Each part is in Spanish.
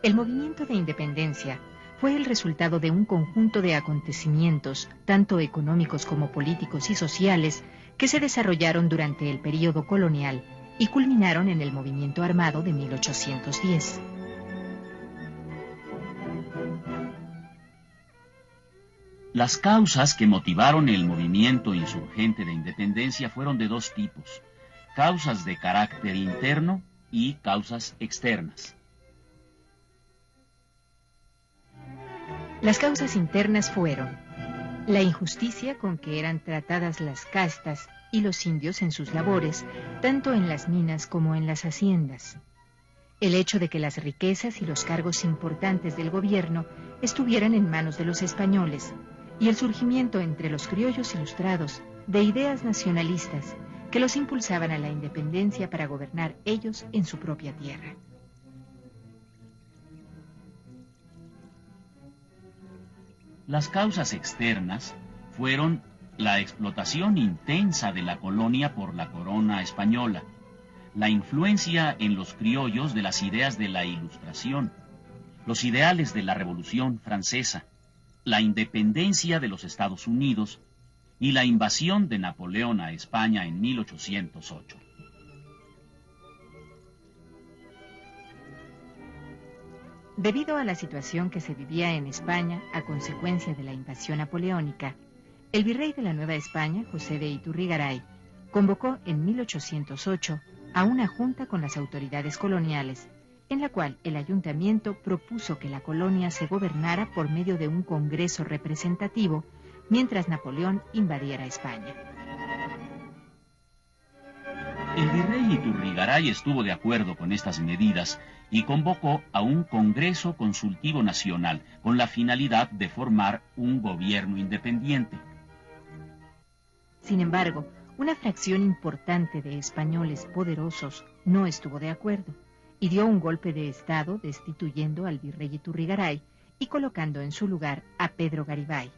El movimiento de independencia fue el resultado de un conjunto de acontecimientos, tanto económicos como políticos y sociales, que se desarrollaron durante el período colonial y culminaron en el movimiento armado de 1810. Las causas que motivaron el movimiento insurgente de independencia fueron de dos tipos: causas de carácter interno y causas externas. Las causas internas fueron la injusticia con que eran tratadas las castas y los indios en sus labores, tanto en las minas como en las haciendas; el hecho de que las riquezas y los cargos importantes del gobierno estuvieran en manos de los españoles, y el surgimiento entre los criollos ilustrados de ideas nacionalistas que los impulsaban a la independencia para gobernar ellos en su propia tierra. Las causas externas fueron la explotación intensa de la colonia por la corona española, la influencia en los criollos de las ideas de la Ilustración, los ideales de la Revolución Francesa, la independencia de los Estados Unidos y la invasión de Napoleón a España en 1808. Debido a la situación que se vivía en España a consecuencia de la invasión napoleónica, el virrey de la Nueva España, José de Iturrigaray, convocó en 1808 a una junta con las autoridades coloniales, en la cual el ayuntamiento propuso que la colonia se gobernara por medio de un congreso representativo mientras Napoleón invadiera España. El virrey Iturrigaray estuvo de acuerdo con estas medidas y convocó a un Congreso Consultivo Nacional con la finalidad de formar un gobierno independiente. Sin embargo, una fracción importante de españoles poderosos no estuvo de acuerdo y dio un golpe de Estado destituyendo al virrey Iturrigaray y colocando en su lugar a Pedro Garibay,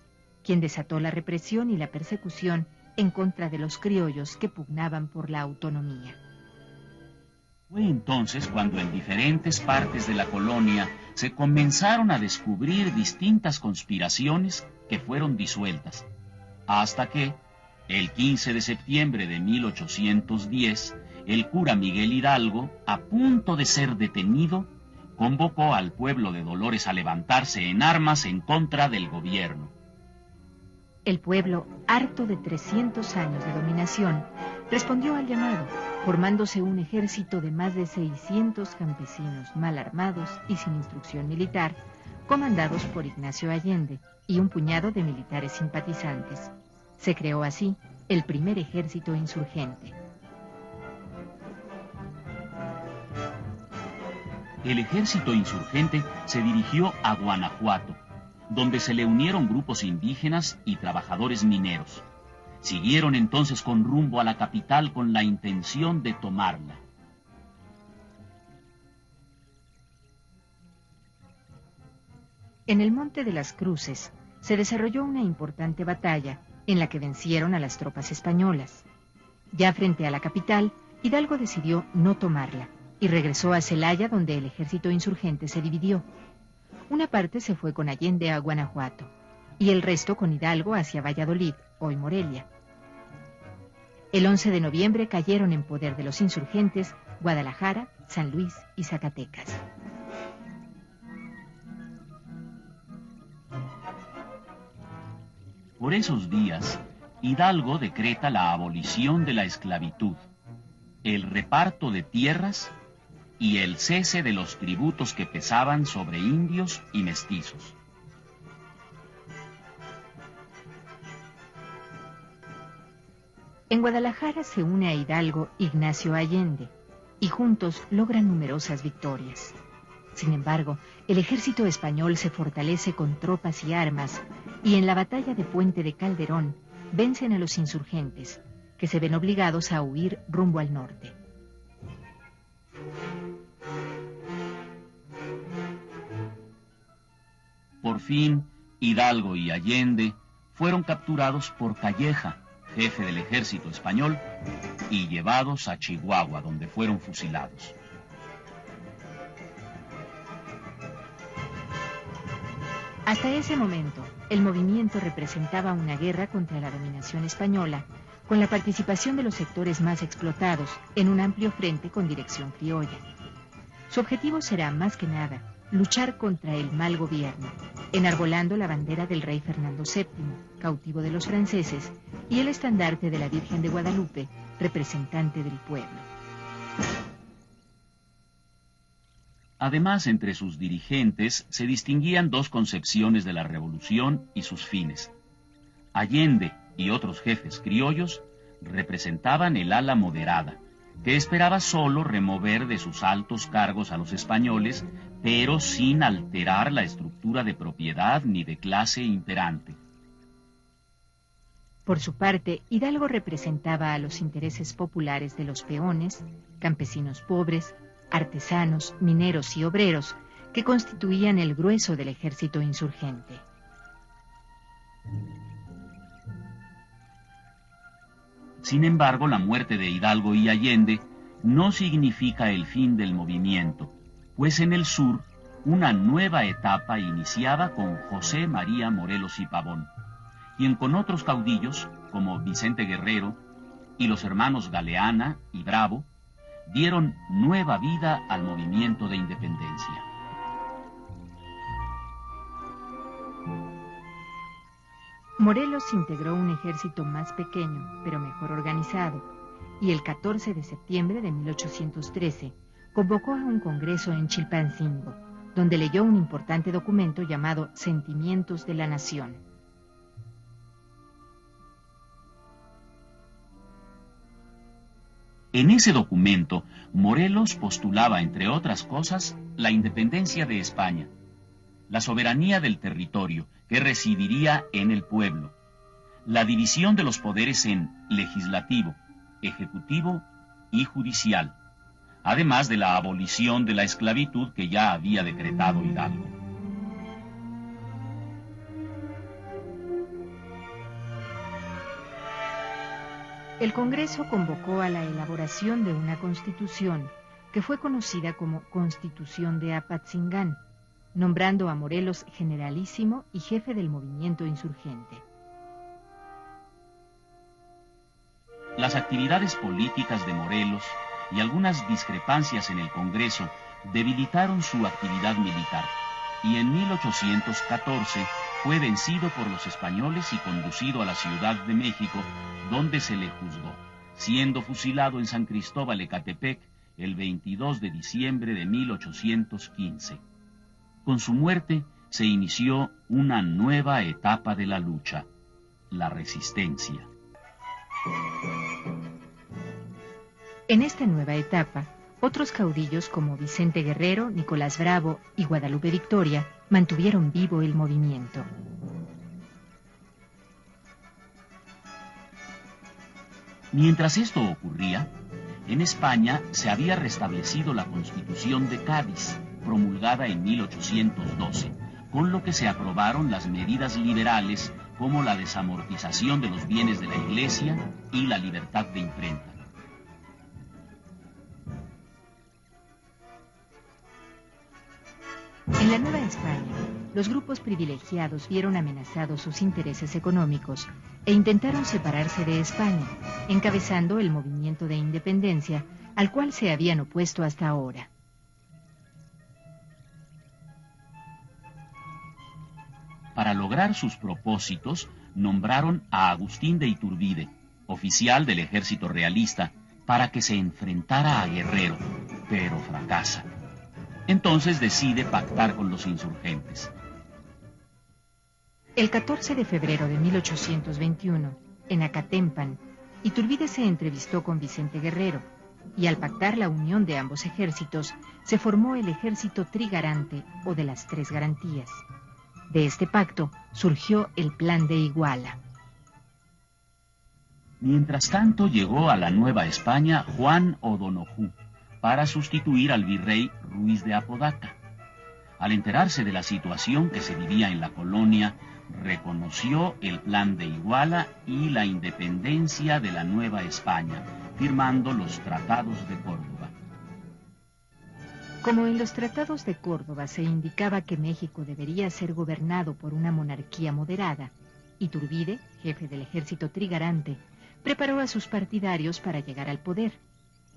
quien desató la represión y la persecución en contra de los criollos que pugnaban por la autonomía. Fue entonces cuando en diferentes partes de la colonia se comenzaron a descubrir distintas conspiraciones que fueron disueltas, hasta que, el 15 de septiembre de 1810, el cura Miguel Hidalgo, a punto de ser detenido, convocó al pueblo de Dolores a levantarse en armas en contra del gobierno. El pueblo, harto de 300 años de dominación, respondió al llamado, formándose un ejército de más de 600 campesinos mal armados y sin instrucción militar, comandados por Ignacio Allende y un puñado de militares simpatizantes. Se creó así el primer ejército insurgente. El ejército insurgente se dirigió a Guanajuato, donde se le unieron grupos indígenas y trabajadores mineros. Siguieron entonces con rumbo a la capital con la intención de tomarla. En el Monte de las Cruces se desarrolló una importante batalla en la que vencieron a las tropas españolas. Ya frente a la capital, Hidalgo decidió no tomarla y regresó a Celaya, donde el ejército insurgente se dividió. Una parte se fue con Allende a Guanajuato y el resto con Hidalgo hacia Valladolid, hoy Morelia. El 11 de noviembre cayeron en poder de los insurgentes Guadalajara, San Luis y Zacatecas. Por esos días, Hidalgo decreta la abolición de la esclavitud, el reparto de tierras y el cese de los tributos que pesaban sobre indios y mestizos. En Guadalajara se une a Hidalgo Ignacio Allende y juntos logran numerosas victorias. Sin embargo, el ejército español se fortalece con tropas y armas y en la batalla de Puente de Calderón vencen a los insurgentes, que se ven obligados a huir rumbo al norte. Por fin, Hidalgo y Allende fueron capturados por Calleja, jefe del ejército español, y llevados a Chihuahua, donde fueron fusilados. Hasta ese momento, el movimiento representaba una guerra contra la dominación española, con la participación de los sectores más explotados en un amplio frente con dirección criolla. Su objetivo será, más que nada, luchar contra el mal gobierno, enarbolando la bandera del rey Fernando VII, cautivo de los franceses, y el estandarte de la Virgen de Guadalupe, representante del pueblo. Además, entre sus dirigentes se distinguían dos concepciones de la revolución y sus fines. Allende y otros jefes criollos representaban el ala moderada, que esperaba solo remover de sus altos cargos a los españoles, pero sin alterar la estructura de propiedad ni de clase imperante. Por su parte, Hidalgo representaba a los intereses populares de los peones, campesinos pobres, artesanos, mineros y obreros, que constituían el grueso del ejército insurgente. Sin embargo, la muerte de Hidalgo y Allende no significa el fin del movimiento, pues en el sur una nueva etapa iniciaba con José María Morelos y Pavón, quien con otros caudillos, como Vicente Guerrero y los hermanos Galeana y Bravo, dieron nueva vida al movimiento de independencia. Morelos integró un ejército más pequeño, pero mejor organizado, y el 14 de septiembre de 1813 convocó a un congreso en Chilpancingo, donde leyó un importante documento llamado Sentimientos de la Nación. En ese documento, Morelos postulaba, entre otras cosas, la independencia de España, la soberanía del territorio, que residiría en el pueblo, la división de los poderes en legislativo, ejecutivo y judicial, además de la abolición de la esclavitud que ya había decretado Hidalgo. El Congreso convocó a la elaboración de una constitución que fue conocida como Constitución de Apatzingán, nombrando a Morelos generalísimo y jefe del movimiento insurgente. Las actividades políticas de Morelos y algunas discrepancias en el Congreso debilitaron su actividad militar, y en 1814 fue vencido por los españoles y conducido a la Ciudad de México, donde se le juzgó, siendo fusilado en San Cristóbal Ecatepec el 22 de diciembre de 1815. Con su muerte se inició una nueva etapa de la lucha, la resistencia. En esta nueva etapa, otros caudillos como Vicente Guerrero, Nicolás Bravo y Guadalupe Victoria mantuvieron vivo el movimiento. Mientras esto ocurría, en España se había restablecido la Constitución de Cádiz, promulgada en 1812, con lo que se aprobaron las medidas liberales como la desamortización de los bienes de la Iglesia y la libertad de imprenta. En la Nueva España, los grupos privilegiados vieron amenazados sus intereses económicos e intentaron separarse de España, encabezando el movimiento de independencia al cual se habían opuesto hasta ahora. Para lograr sus propósitos, nombraron a Agustín de Iturbide, oficial del ejército realista, para que se enfrentara a Guerrero, pero fracasa. Entonces decide pactar con los insurgentes. El 14 de febrero de 1821, en Acatempan, Iturbide se entrevistó con Vicente Guerrero, y al pactar la unión de ambos ejércitos, se formó el ejército trigarante o de las tres garantías. De este pacto surgió el Plan de Iguala. Mientras tanto llegó a la Nueva España Juan O'Donojú para sustituir al virrey Ruiz de Apodaca. Al enterarse de la situación que se vivía en la colonia, reconoció el Plan de Iguala y la independencia de la Nueva España, firmando los Tratados de Córdoba. Como en los tratados de Córdoba se indicaba que México debería ser gobernado por una monarquía moderada, Iturbide, jefe del ejército trigarante, preparó a sus partidarios para llegar al poder.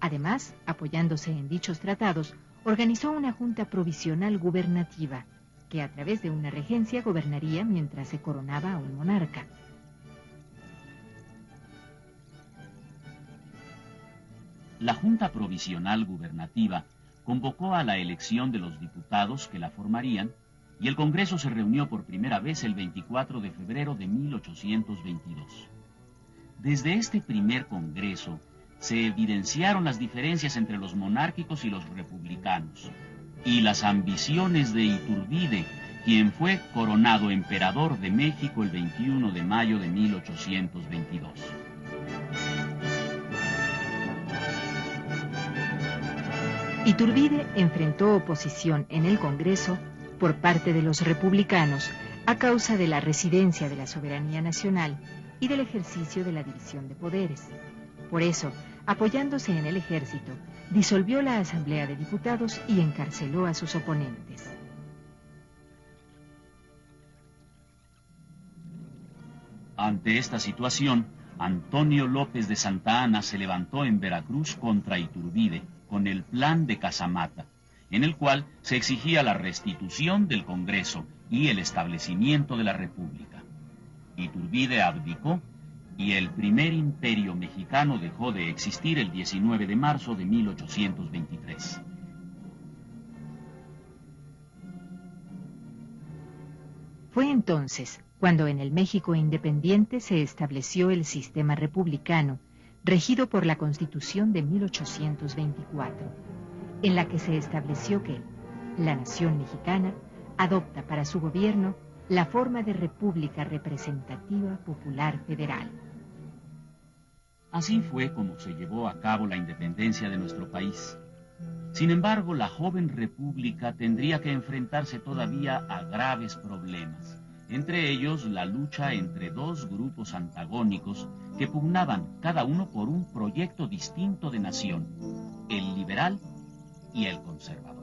Además, apoyándose en dichos tratados, organizó una junta provisional gubernativa, que a través de una regencia gobernaría mientras se coronaba a un monarca. La Junta Provisional Gubernativa convocó a la elección de los diputados que la formarían y el Congreso se reunió por primera vez el 24 de febrero de 1822. Desde este primer Congreso se evidenciaron las diferencias entre los monárquicos y los republicanos y las ambiciones de Iturbide, quien fue coronado emperador de México el 21 de mayo de 1822. Iturbide enfrentó oposición en el Congreso por parte de los republicanos a causa de la residencia de la soberanía nacional y del ejercicio de la división de poderes. Por eso, apoyándose en el ejército, disolvió la Asamblea de Diputados y encarceló a sus oponentes. Ante esta situación, Antonio López de Santa Anna se levantó en Veracruz contra Iturbide con el Plan de Casamata, en el cual se exigía la restitución del Congreso y el establecimiento de la República. Iturbide abdicó y el primer imperio mexicano dejó de existir el 19 de marzo de 1823. Fue entonces cuando en el México independiente se estableció el sistema republicano, regido por la Constitución de 1824, en la que se estableció que la nación mexicana adopta para su gobierno la forma de República Representativa Popular Federal. Así fue como se llevó a cabo la independencia de nuestro país. Sin embargo, la joven república tendría que enfrentarse todavía a graves problemas, entre ellos la lucha entre dos grupos antagónicos que pugnaban cada uno por un proyecto distinto de nación, el liberal y el conservador.